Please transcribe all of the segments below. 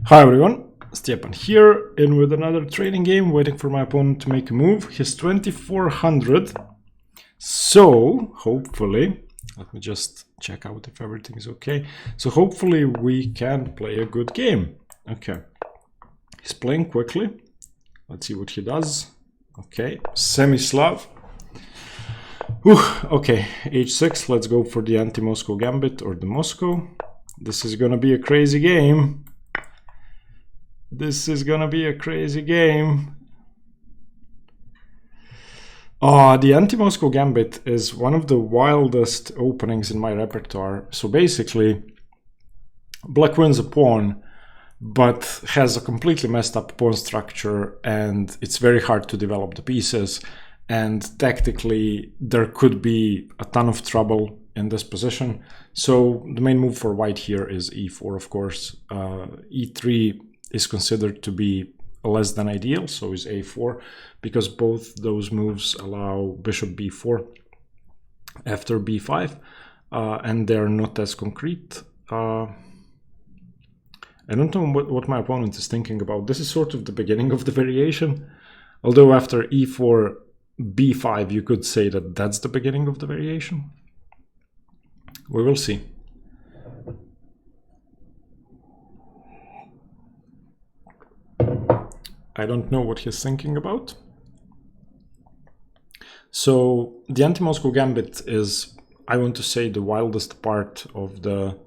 Hi everyone, Stepan here, in with another training game, waiting for my opponent to make a move. He's 2400, so hopefully, let me just check out if everything is okay. So hopefully we can play a good game. Okay, he's playing quickly. Let's see what he does. Okay, semi-slav. Okay, h6, let's go for the Anti-Moscow Gambit or the Moscow. This is gonna be a crazy game. This is gonna be a crazy game. The Anti-Moscow Gambit is one of the wildest openings in my repertoire. So basically, black wins a pawn, but has a completely messed up pawn structure, and it's very hard to develop the pieces. And tactically, there could be a ton of trouble in this position. So the main move for white here is e4, of course. E3 is considered to be less than ideal, so is a4, because both those moves allow bishop b4 after b5, and they're not as concrete. I don't know what my opponent is thinking about. This is sort of the beginning of the variation, although after e4, b5, you could say that that's the beginning of the variation. We will see. I don't know what he's thinking about. So the Anti-Moscow Gambit is, I want to say, the wildest part of the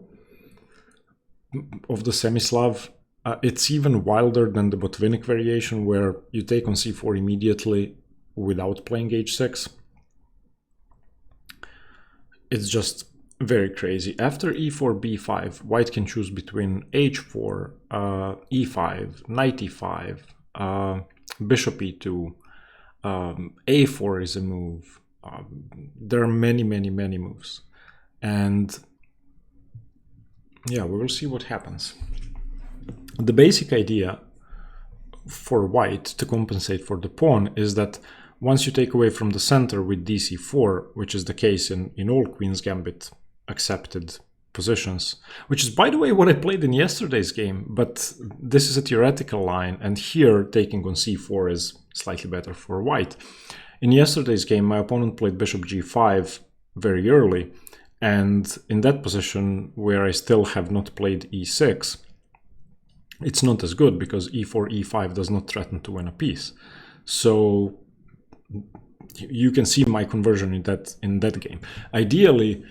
semi-Slav. It's even wilder than the Botvinnik variation, where you take on c4 immediately without playing h6. It's just very crazy. After e4, b5, white can choose between h4, e5, knight e5, bishop e2, a4 is a move. There are many moves. And yeah, we will see what happens. The basic idea for white to compensate for the pawn is that once you take away from the center with dc4, which is the case in all Queen's Gambit accepted positions, which is, by the way, what I played in yesterday's game, but this is a theoretical line, and here taking on c4 is slightly better for white. In yesterday's game, my opponent played bishop g5 very early, and in that position, where I still have not played e6, it's not as good because e4, e5 does not threaten to win a piece. So you can see my conversion in that game. Ideally,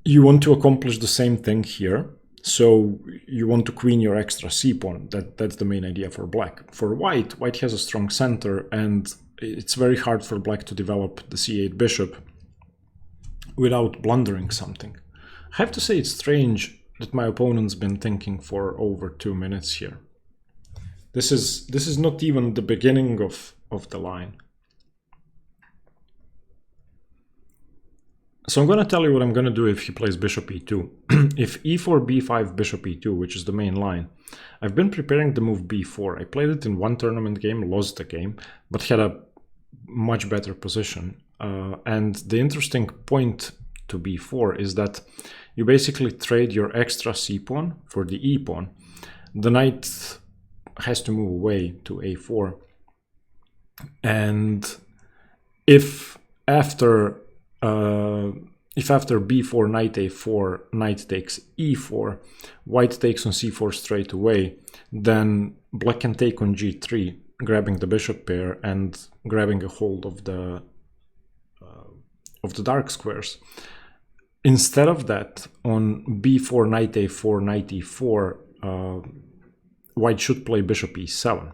you want to accomplish the same thing here. So you want to queen your extra c-pawn. That's the main idea for black. For white, white has a strong center, and it's very hard for black to develop the c8 bishop without blundering something. I have to say it's strange that my opponent's been thinking for over 2 minutes here. This is not even the beginning of the line. So I'm going to tell you what I'm going to do if he plays bishop e2. If e4, b5, bishop e2, which is the main line, I've been preparing the move b4. I played it in one tournament game, lost the game, but had a much better position. And the interesting point to b4 is that you basically trade your extra c-pawn for the e-pawn. The knight has to move away to a4. And if after b4, knight a4, knight takes e4, white takes on c4 straight away, then black can take on g3, grabbing the bishop pair and grabbing a hold of the dark squares. Instead of that, on b4, knight a4, knight e4, white should play bishop e7,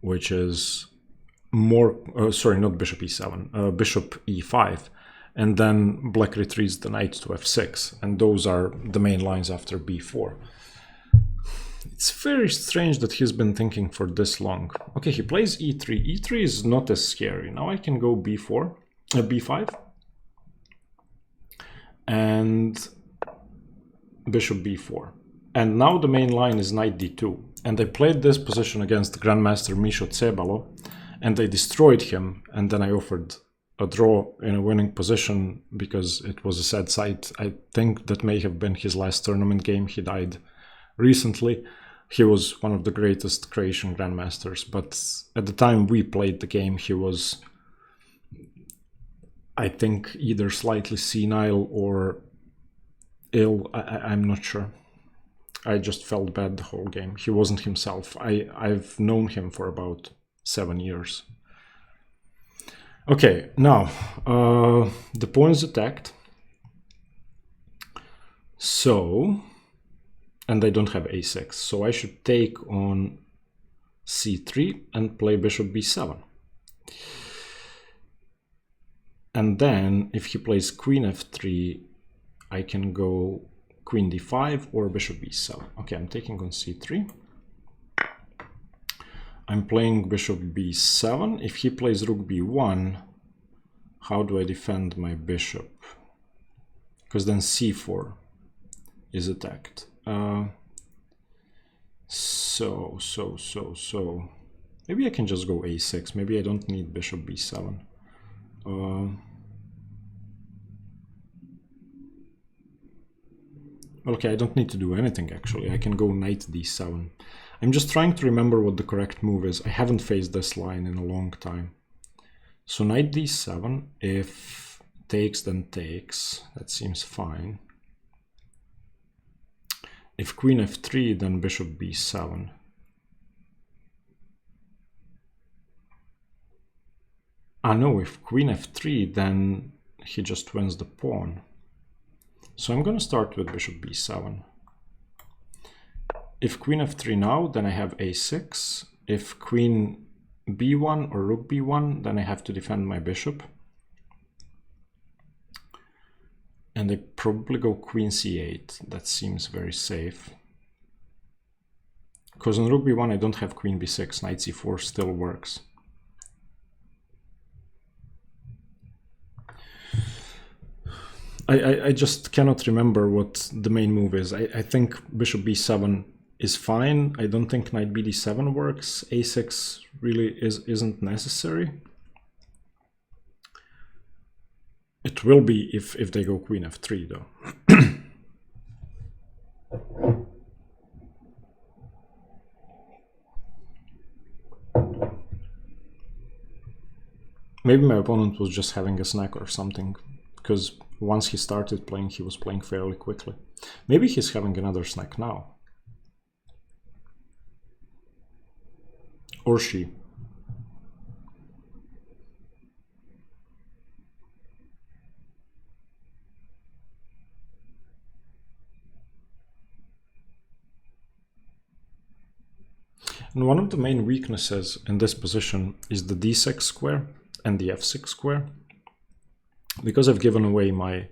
which is more, sorry, not bishop e7, bishop e5, and then black retreats the knight to f6, and those are the main lines after b4. It's very strange that he's been thinking for this long. Okay, he plays e3. e3 is not as scary. Now I can go b4, b5, and bishop b4. And now the main line is knight d2. And I played this position against Grandmaster Misho Tsebalo, and I destroyed him, and then I offered a draw in a winning position because it was a sad sight. I think that may have been his last tournament game. He died recently. He was one of the greatest Croatian grandmasters, but at the time we played the game, he was, I think, either slightly senile or ill. I'm not sure. I just felt bad the whole game. He wasn't himself. I've known him for about 7 years. Okay, now the pawn is attacked. So, and I don't have a6, so I should take on c3 and play bishop b7. And then if he plays queen f3, I can go queen d5 or bishop b7. Okay, I'm taking on c3. I'm playing bishop b7. If he plays rook b1, how do I defend my bishop? Because then c4 is attacked. So maybe I can just go a6. Maybe I don't need bishop b7. Okay, I don't need to do anything actually. I can go knight d7. I'm just trying to remember what the correct move is. I haven't faced this line in a long time. So knight d7, if takes then takes, that seems fine. If queen f3, then bishop b7. Ah no, if queen f3, then he just wins the pawn. So I'm going to start with bishop b7. If queen f3 now, then I have a6. If queen b1 or rook b1, then I have to defend my bishop. And I probably go queen c8. That seems very safe. Because on rook b1 I don't have queen b6. Knight c4 still works. I just cannot remember what the main move is. I think bishop b7 is fine. I don't think knight bd7 works. a6 really isn't necessary. It will be if they go queen f3 though. Maybe my opponent was just having a snack or something, because once he started playing, he was playing fairly quickly. Maybe he's having another snack now. Or she. And one of the main weaknesses in this position is the d6 square and the f6 square. Because I've given away my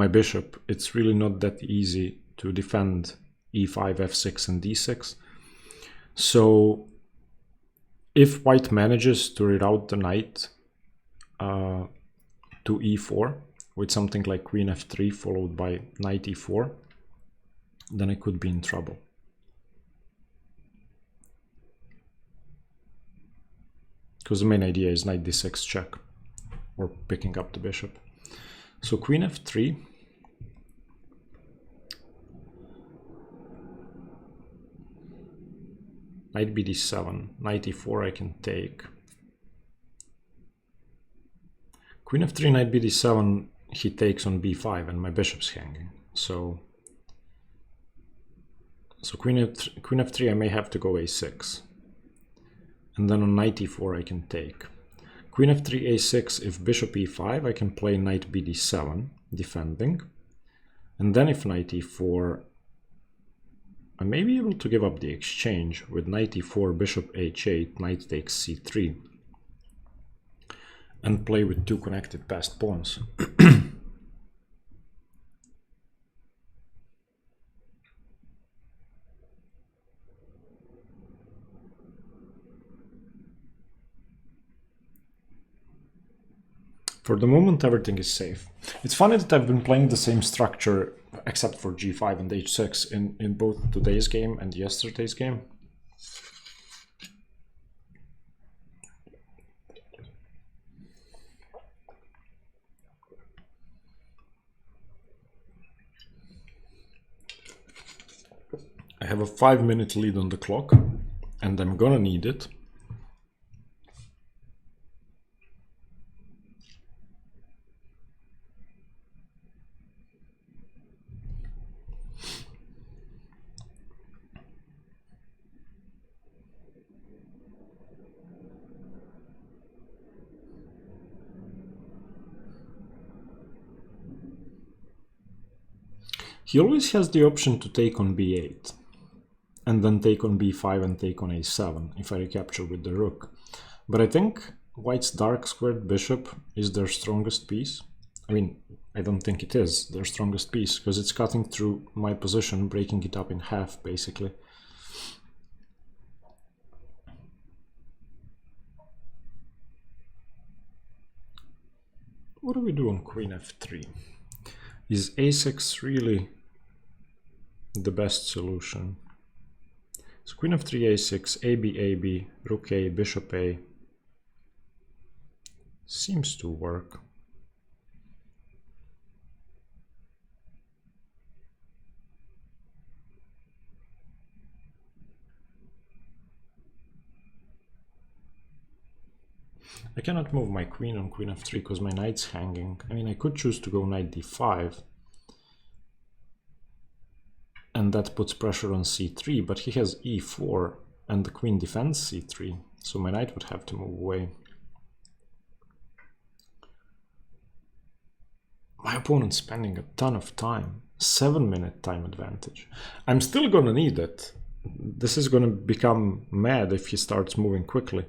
bishop, it's really not that easy to defend e5, f6, and d6. So if white manages to reroute the knight to e4 with something like queen f3 followed by knight e4, then I could be in trouble. Because the main idea is knight d6 check, or picking up the bishop. So queen f3. Knight bd7, knight e4 I can take. Queen f3, knight bd7, he takes on b5 and my bishop's hanging. So queen f3 I may have to go a6. And then on knight e4 I can take. Queen f3, a6, if bishop e5 I can play knight bd7, defending. And then if knight e4, I may be able to give up the exchange with knight e4, bishop h8, knight takes c3. And play with two connected passed pawns. For the moment, everything is safe. It's funny that I've been playing the same structure, except for g5 and h6, in both today's game and yesterday's game. I have a 5-minute lead on the clock, and I'm gonna need it. He always has the option to take on b8, and then take on b5 and take on a7 if I recapture with the rook. But I think white's dark squared bishop is their strongest piece. I mean, I don't think it is their strongest piece, because it's cutting through my position, breaking it up in half, basically. What do we do on queen f3? Is a6 really the best solution? So queen f3, a6, ab, ab, rook a, bishop a. Seems to work. I cannot move my queen on queen f3 because my knight's hanging. I mean, I could choose to go knight d5, and that puts pressure on c3, but he has e4, and the queen defends c3, so my knight would have to move away. My opponent's spending a ton of time. 7-minute time advantage. I'm still gonna need it. This is gonna become mad if he starts moving quickly.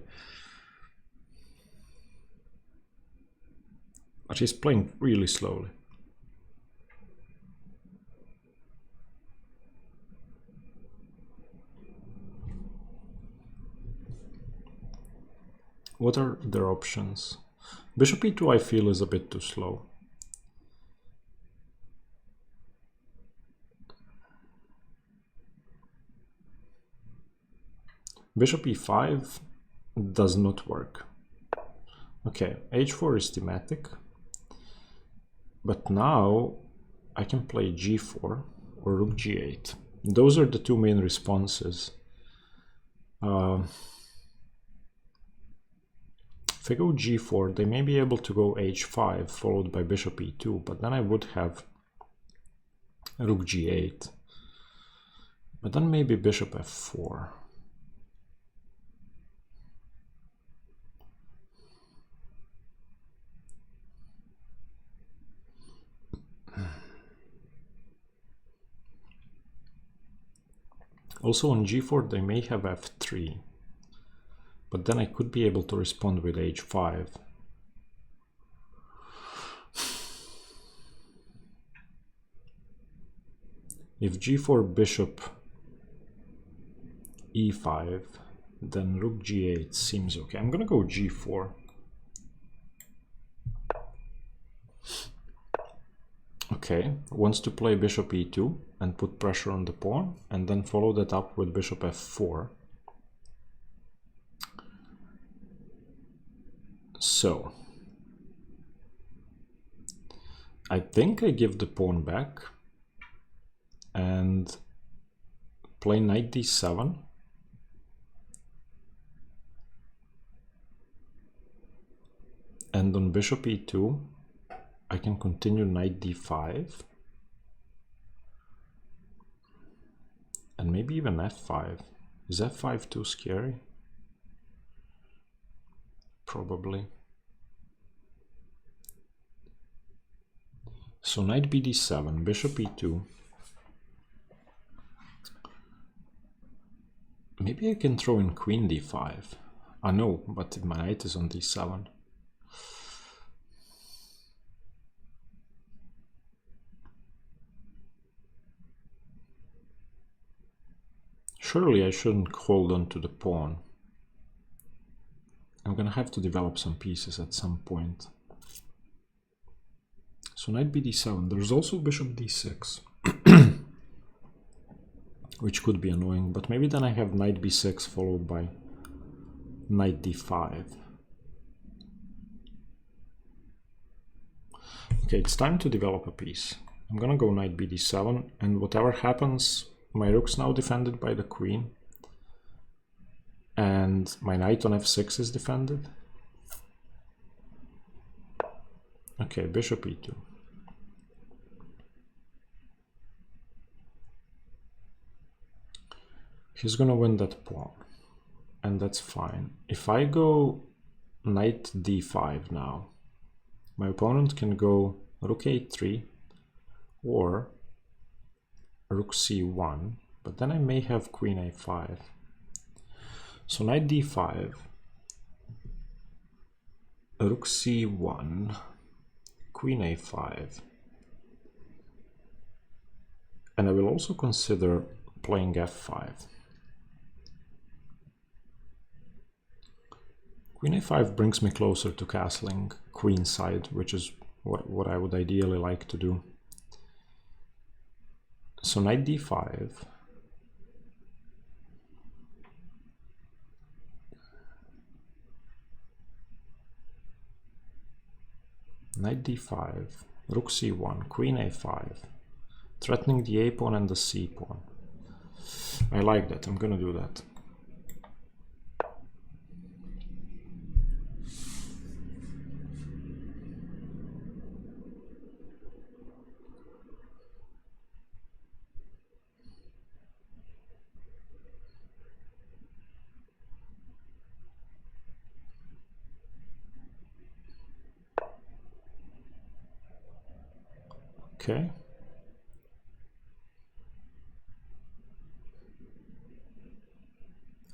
But he's playing really slowly. What are their options? Bishop e2 I feel is a bit too slow. Bishop e5 does not work. Okay, h4 is thematic. But now I can play g4 or rook g8. Those are the two main responses. If I go g4, they may be able to go h5 followed by bishop e2, but then I would have rook g8. But then maybe bishop f4. Also on g4 they may have f3, but then I could be able to respond with h5. If g4 bishop e5, then rook g8 seems okay. I'm gonna go g4. Okay, wants to play bishop e2 and put pressure on the pawn, and then follow that up with bishop f4. So I think I give the pawn back and play knight d7. And on bishop e2 I can continue knight d5 and maybe even f5. Is f5 too scary? Probably. So knight bd7, bishop e2. Maybe I can throw in queen d5. Ah no, but my knight is on d7. Surely I shouldn't hold on to the pawn. I'm gonna have to develop some pieces at some point. So knight bd7. There's also bishop d6, which could be annoying, but maybe then I have knight b6 followed by knight d5. Okay, it's time to develop a piece. I'm gonna go knight bd7, and whatever happens, my rook's now defended by the queen, and my knight on f6 is defended. Okay, bishop e2. He's gonna win that pawn, and that's fine. If I go knight d5 now, my opponent can go rook a3 or rook c1, but then I may have queen a5. So knight d5, rook c1, queen a5, and I will also consider playing f5. Queen a5 brings me closer to castling queenside, which is what I would ideally like to do. So knight d5, knight d5, rook c1, queen a5, threatening the a pawn and the c pawn. I like that. I'm gonna do that. Okay.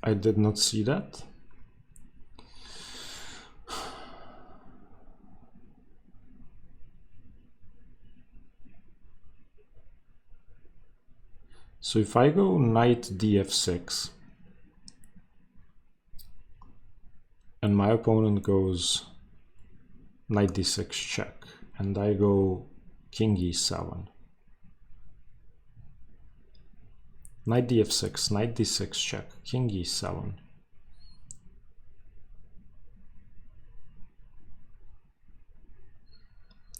I did not see that. So if I go knight df6 and my opponent goes knight d6 check and I go king e7, knight df6, knight d6 check, king e7,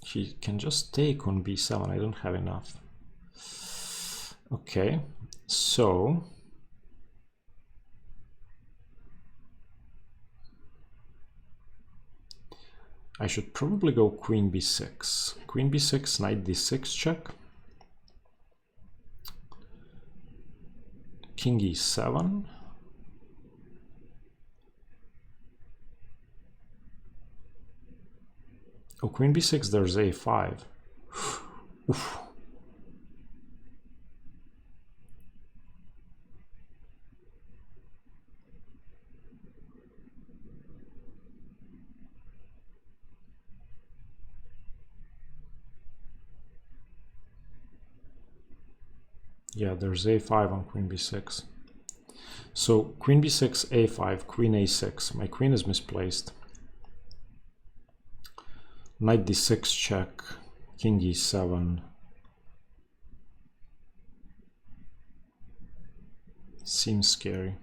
he can just take on b7. I don't have enough. Okay, so I should probably go queen b6. Queen b6, knight d6 check, king e7, oh, queen b6, there's a5. Oof. Yeah, there's a5 on queen b6. So queen b6, a5, queen a6. My queen is misplaced. Knight d6 check, king e7. Seems scary.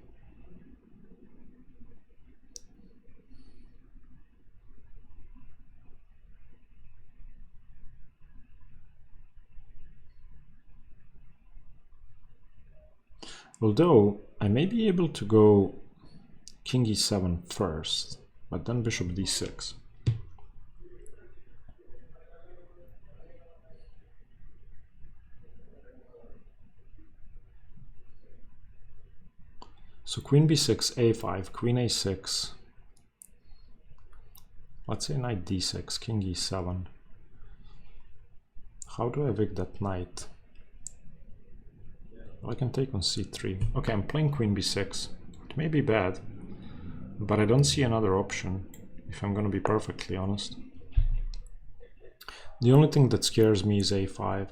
Although I may be able to go king e7 first, but then bishop d6. So queen b6, a5, queen a6. Let's say knight d6, king e7. How do I evict that knight? Well, I can take on c3. Okay, I'm playing queen b6. It may be bad, but I don't see another option, if I'm gonna be perfectly honest. The only thing that scares me is a5.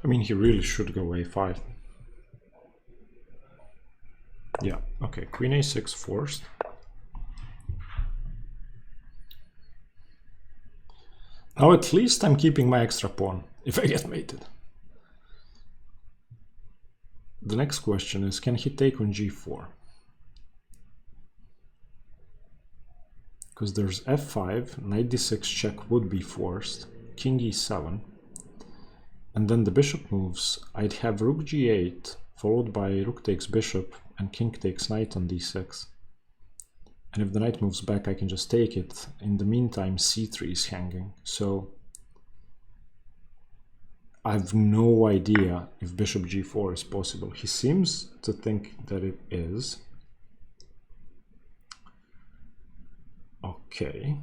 I mean, he really should go a5. Yeah, okay, queen a6 forced. Now at least I'm keeping my extra pawn, if I get mated. The next question is, can he take on g4? Because there's f5, knight d6 check would be forced, king e7, and then the bishop moves. I'd have rook g8, followed by rook takes bishop, and king takes knight on d6. And if the knight moves back, I can just take it. In the meantime, c3 is hanging, so I have no idea if bishop g4 is possible. He seems to think that it is. Okay.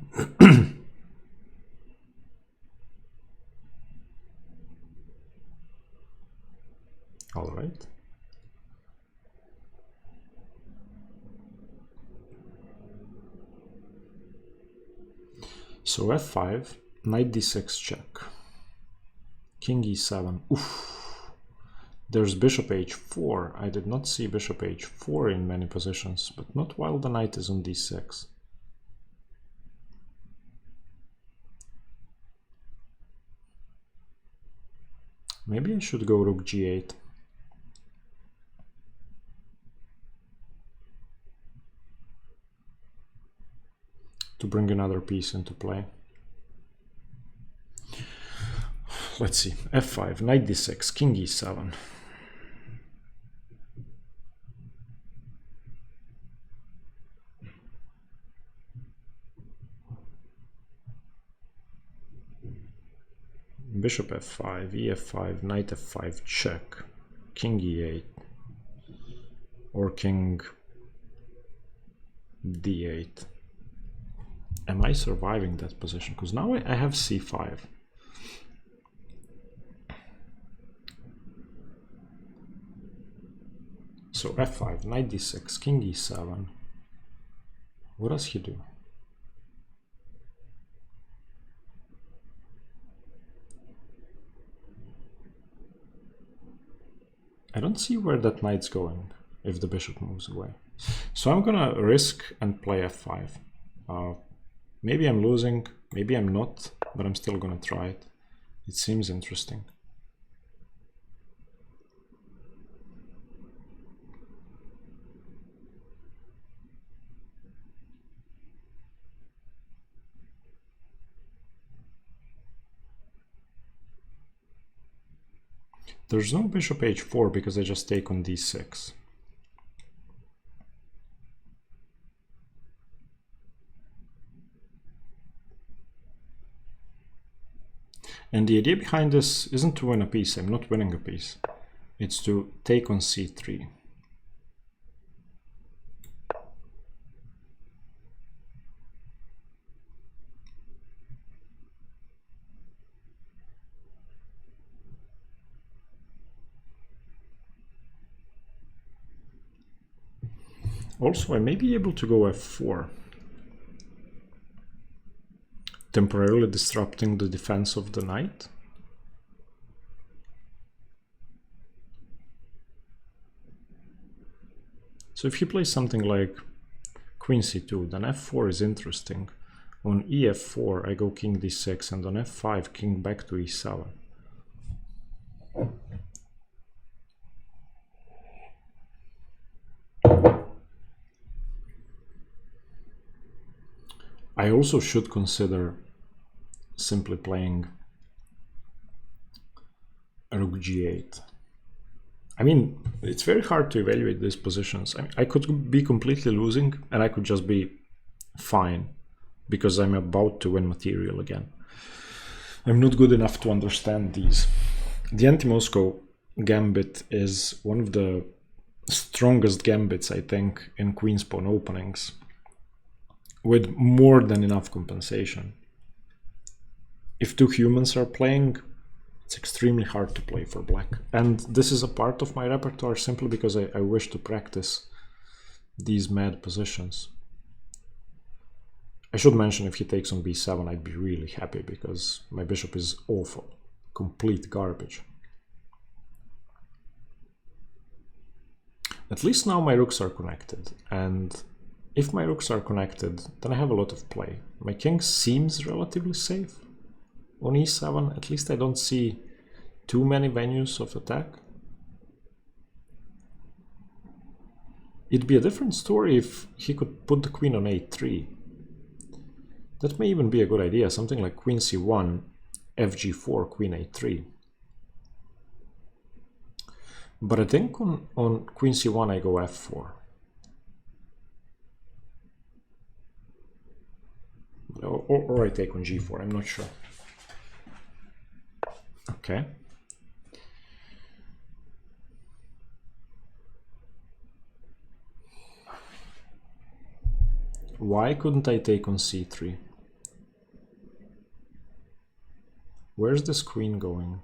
All right. So f5, knight d6 check, king e7. Oof. There's bishop h4. I did not see bishop h4 in many positions, but not while the knight is on d6. Maybe I should go rook g8. To bring another piece into play. Let's see, f5, knight d6, king e7. Bishop f5, ef5, knight f5 check, king e8, or king d8. Am I surviving that position? Because now I have c5. So f5, knight d6, king e7. What does he do? I don't see where that knight's going if the bishop moves away. So I'm gonna risk and play f5. Maybe I'm losing, maybe I'm not, but I'm still gonna try it. It seems interesting. There's no bishop h4 because I just take on d6. And the idea behind this isn't to win a piece. I'm not winning a piece. It's to take on c3. Also, I may be able to go f4, temporarily disrupting the defense of the knight. So if he plays something like queen c2, then f4 is interesting. On ef4, I go king d6, and on f5, king back to e7. I also should consider simply playing rook g8. I mean, it's very hard to evaluate these positions. I could be completely losing, and I could just be fine because I'm about to win material again. I'm not good enough to understand these. The Anti-Moscow Gambit is one of the strongest gambits, I think, in queen's pawn openings, with more than enough compensation. If two humans are playing, it's extremely hard to play for black. And this is a part of my repertoire simply because I wish to practice these mad positions. I should mention if he takes on b7, I'd be really happy because my bishop is awful, complete garbage. At least now my rooks are connected, and if my rooks are connected, then I have a lot of play. My king seems relatively safe on e7. At least I don't see too many venues of attack. It'd be a different story if he could put the queen on a3. That may even be a good idea, something like queen c1, fg4, queen a3. But I think on queen c1 I go f4. Or I take on g4, I'm not sure. Okay. Why couldn't I take on c3? Where's this queen going?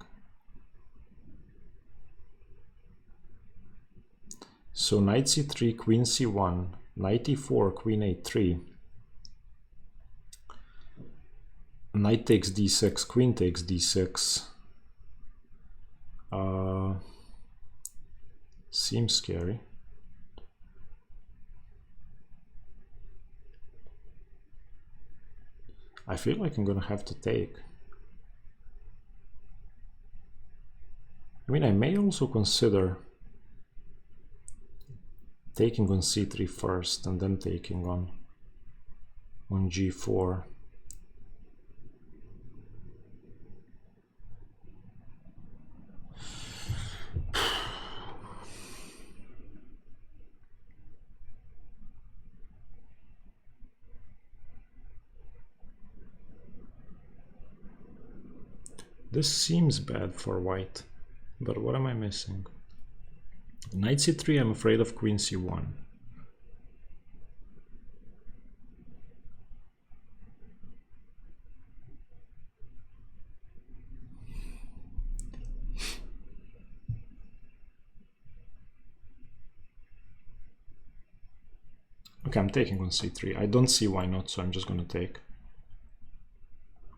So knight c3, queen c1, knight e4, queen a3. Knight takes d6, queen takes d6. Seems scary. I feel like I'm gonna have to take. I mean, I may also consider taking on c3 first and then taking on g4. This seems bad for white, but what am I missing? Knight c3, I'm afraid of queen c1. Okay, I'm taking on c3. I don't see why not, so I'm just gonna take.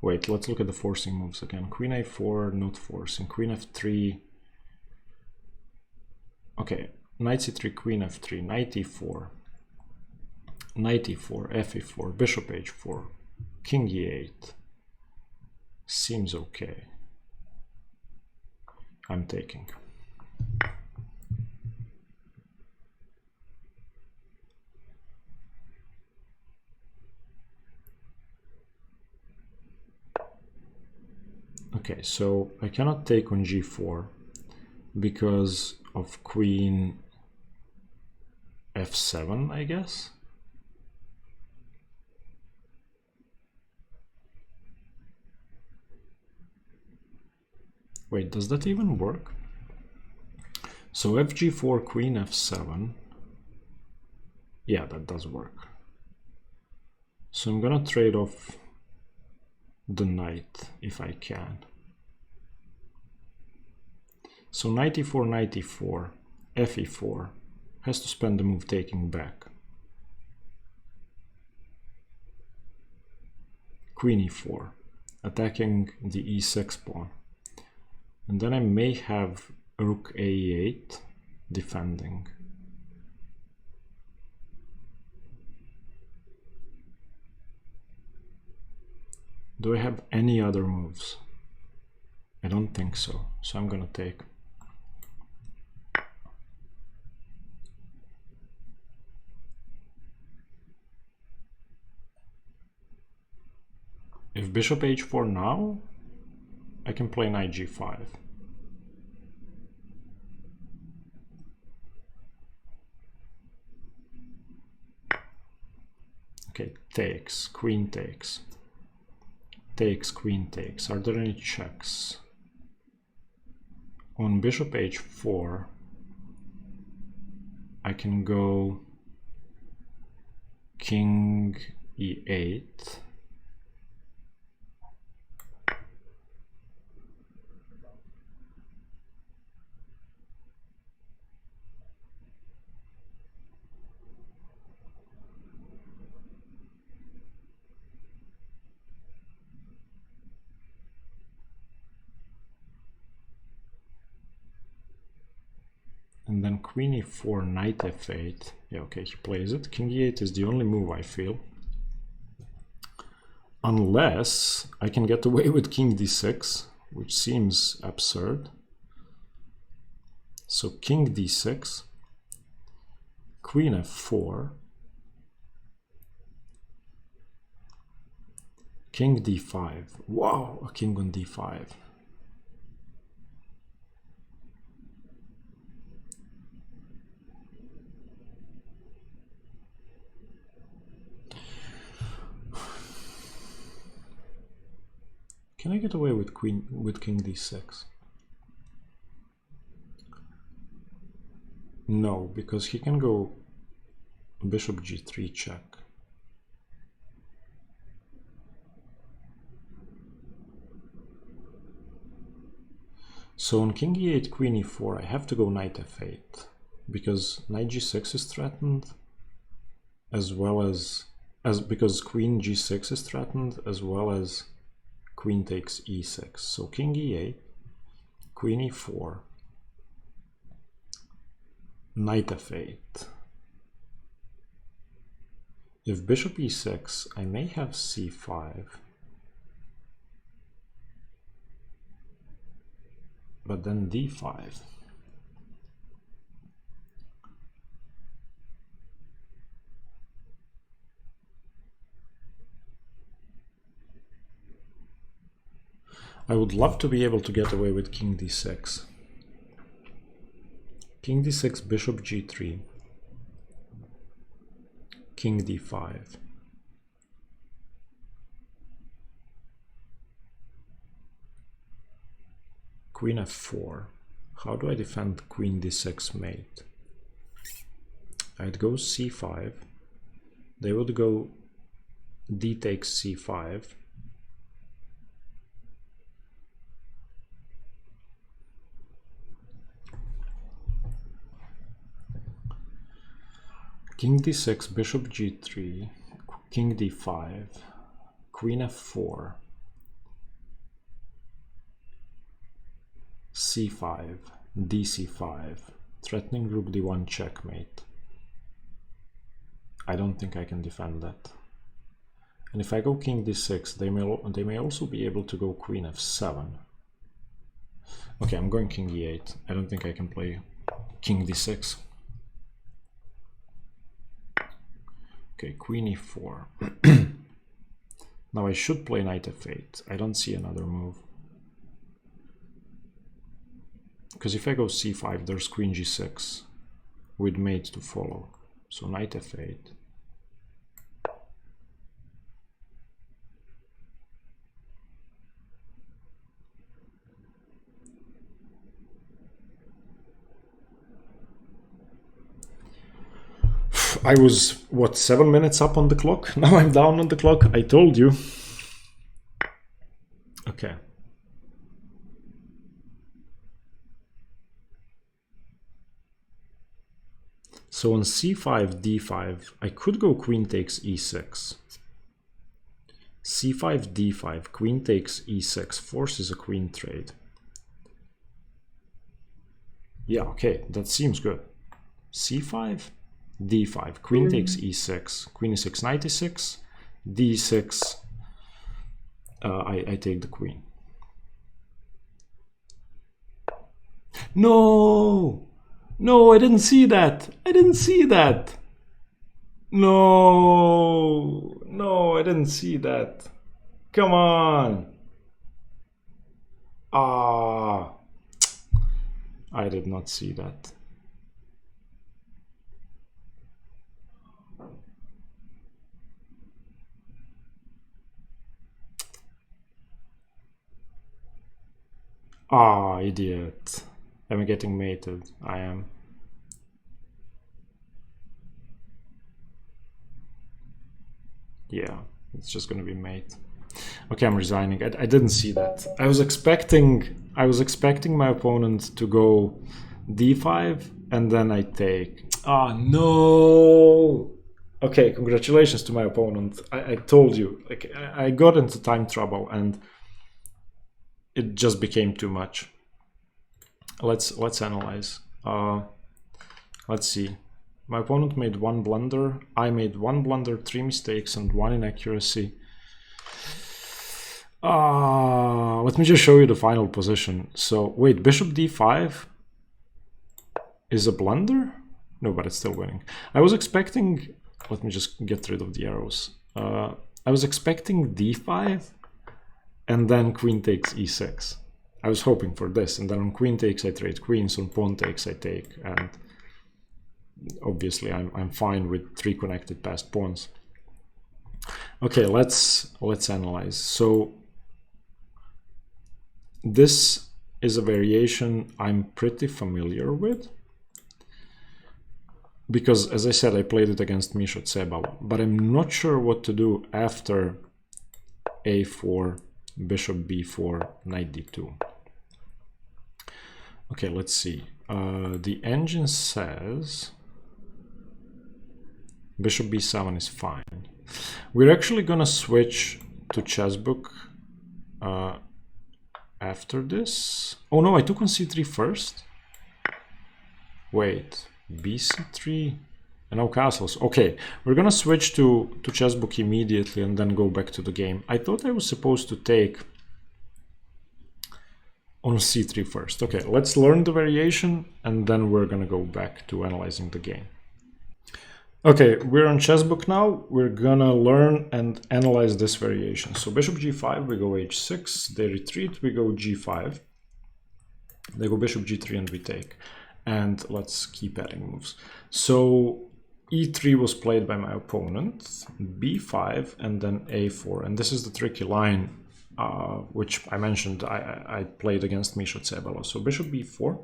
Wait, let's look at the forcing moves again. Queen a4, not forcing. Queen f3. Okay, knight c3, queen f3, knight e4, knight e4, f e4, bishop h4, king e8. Seems okay. I'm taking. Okay, so I cannot take on g4 because of queen f7, I guess. Wait, does that even work? So fg4, queen f7. Yeah, that does work. So I'm gonna trade off the knight if I can. So knight e4, knight e4, f e4 has to spend the move taking back. Queen e4, attacking the e6 pawn. And then I may have rook a8 defending. Do I have any other moves? I don't think so, so I'm gonna take. If bishop h4 now, I can play knight g5. Okay, takes, queen takes. Takes, queen takes. Are there any checks? On bishop h4, I can go king e8. And then queen e4, knight f8. Yeah, okay, he plays it. King e8 is the only move I feel. Unless I can get away with king d6, which seems absurd. So king d6, queen f4, king d5. Wow, a king on d5. Can I get away with king d6? No, because he can go bishop g3 check. So on king e8, queen e4, I have to go knight f8 because knight g6 is threatened, as well as because queen g6 is threatened, as well as queen takes e6. So king e8, queen e4, knight f8. If bishop e6, I may have c5. But then d5. I would love to be able to get away with king d6. King d6, bishop g3, king d5. Queen f4. How do I defend queen d6 mate? I'd go c5. They would go d takes c5. King d6, bishop g3, king d5, queen f4, c5, dc5, threatening rook d1 checkmate. I don't think I can defend that. And if I go king d6, they may also be able to go queen f7. Okay, I'm going king e8. I don't think I can play king d6. Okay, queen e4. Now I should play knight f8. I don't see another move. Because if I go c5, there's queen g6 with mate to follow. So knight f8. I was, what, 7 minutes up on the clock? Now I'm down on the clock. I told you. Okay. So on c5, d5, I could go queen takes e6. c5, d5, queen takes e6, forces a queen trade. Yeah, okay, that seems good. c5, d5, queen takes e6, queen e6, knight e6, d6, I take the queen. No! No, I didn't see that. I didn't see that. No, no, I didn't see that. Come on. Ah, I did not see that. Ah, idiot. Am I getting mated? I am. Yeah, it's just gonna be mate. Okay, I'm resigning. I didn't see that. I was expecting my opponent to go d5 and then I take. Ah, no. Okay, congratulations to my opponent. I told you, like, I got into time trouble and it just became too much. Let's analyze. Let's see. My opponent made one blunder. I made one blunder, 3 mistakes, and 1 inaccuracy. Let me just show you the final position. So, wait, bishop d5 is a blunder? No, but it's still winning. I was expecting... Let me just get rid of the arrows. I was expecting d5 and then queen takes e6. I was hoping for this, and then on queen takes I trade queens, on pawn takes I take, and obviously I'm fine with 3 connected passed pawns. Okay, let's analyze. So this is a variation I'm pretty familiar with, because as I said, I played it against Misha Tsebala, but I'm not sure what to do after a4, bishop b4, knight d2. Okay, let's see. The engine says bishop b7 is fine. We're actually gonna switch to chessbook after this. Oh no, I took on c3 first. Wait, bc3 and now castles. Okay, we're gonna switch to chessbook immediately and then go back to the game. I thought I was supposed to take on c3 first. Okay, let's learn the variation and then we're gonna go back to analyzing the game. Okay, we're on chessbook now. We're gonna learn and analyze this variation. So bishop g5, we go h6, they retreat, we go g5. They go bishop g3 and we take. And let's keep adding moves. So e3 was played by my opponent, b5, and then a4. And this is the tricky line, which I mentioned I played against Misha Tsebala. So bishop b4.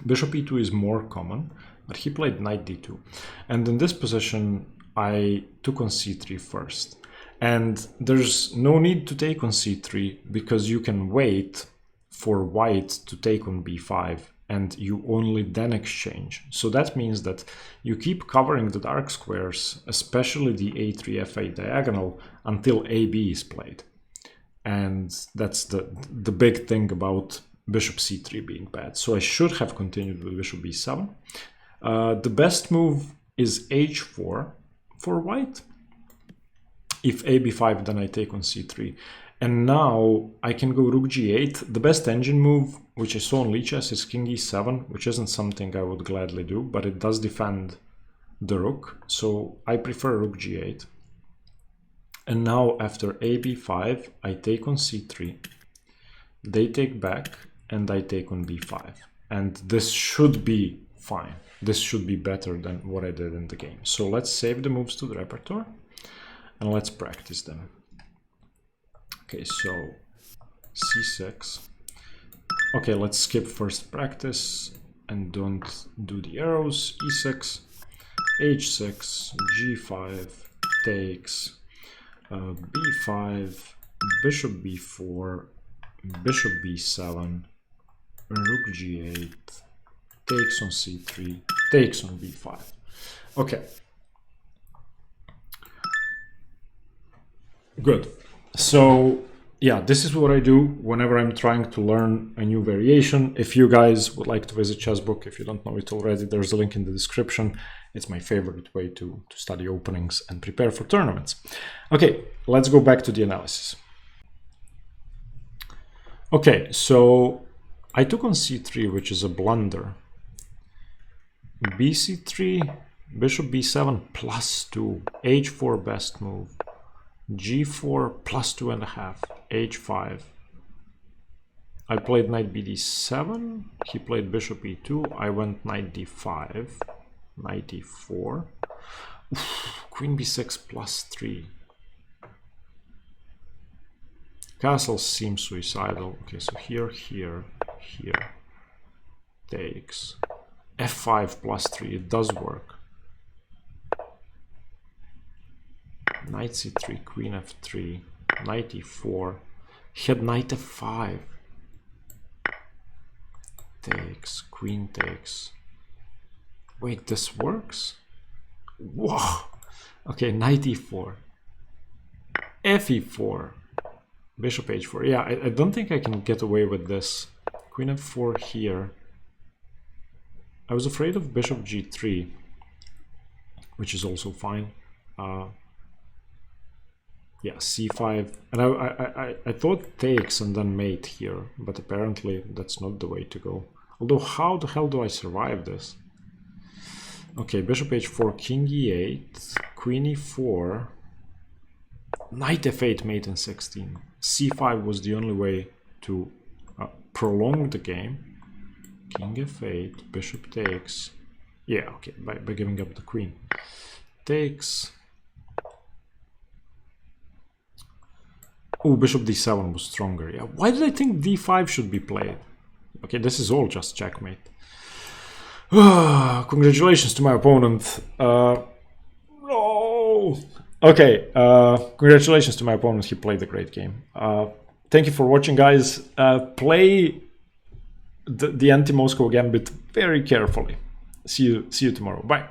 Bishop e2 is more common, but he played knight d2. And in this position, I took on c3 first. And there's no need to take on c3 because you can wait for white to take on b5 and you only then exchange. So that means that you keep covering the dark squares, especially the a3 f8 diagonal, until ab is played. And that's the big thing about bishop c3 being bad. So I should have continued with bishop b7. The best move is h4 for white. If a b5, then I take on c3. And now I can go rook g8. The best engine move, which I saw on Lichess, is king e7, which isn't something I would gladly do, but it does defend the rook. So I prefer rook g8. And now after a b5, I take on c3. They take back, and I take on b5. And this should be fine. This should be better than what I did in the game. So let's save the moves to the repertoire, and let's practice them. Okay, so c6. Okay, let's skip first practice and don't do the arrows. e6, h6, g5, takes, b5, bishop b4, bishop b7, rook g8, takes on c3, takes on b5. Okay. Good. So yeah, this is what I do whenever I'm trying to learn a new variation. If you guys would like to visit Chessbook, if you don't know it already, there's a link in the description. It's my favorite way to study openings and prepare for tournaments. Okay, let's go back to the analysis. Okay, so I took on c3, which is a blunder. bc3, bishop b7 plus 2, h4 best move, g4 plus 2.5, h5. I played knight bd7, he played bishop e2, I went knight d5, knight e4, queen b6 plus 3. Castle seems suicidal. Okay, so here, takes. f5 plus 3, it does work. Knight c3, queen f3, knight e4. He had knight f5. Takes, queen takes. Wait, this works? Whoa! Okay, knight e4. fe4. Bishop h4. Yeah, I don't think I can get away with this. Queen f4 here. I was afraid of bishop g3, which is also fine. Yeah, c5, and I thought takes and then mate here, but apparently that's not the way to go. Although, how the hell do I survive this? Okay, bishop h4, king e8, queen e4, knight f8, mate in 16. c5 was the only way to prolong the game. King f8, bishop takes. Yeah, okay, by giving up the queen. Takes. Oh, bishop d7 was stronger. Yeah, why did I think d5 should be played? Okay, this is all just checkmate. Congratulations to my opponent. No. Okay, congratulations to my opponent. He played a great game. Thank you for watching, guys. Play the Anti-Moscow Gambit very carefully. See you tomorrow. Bye.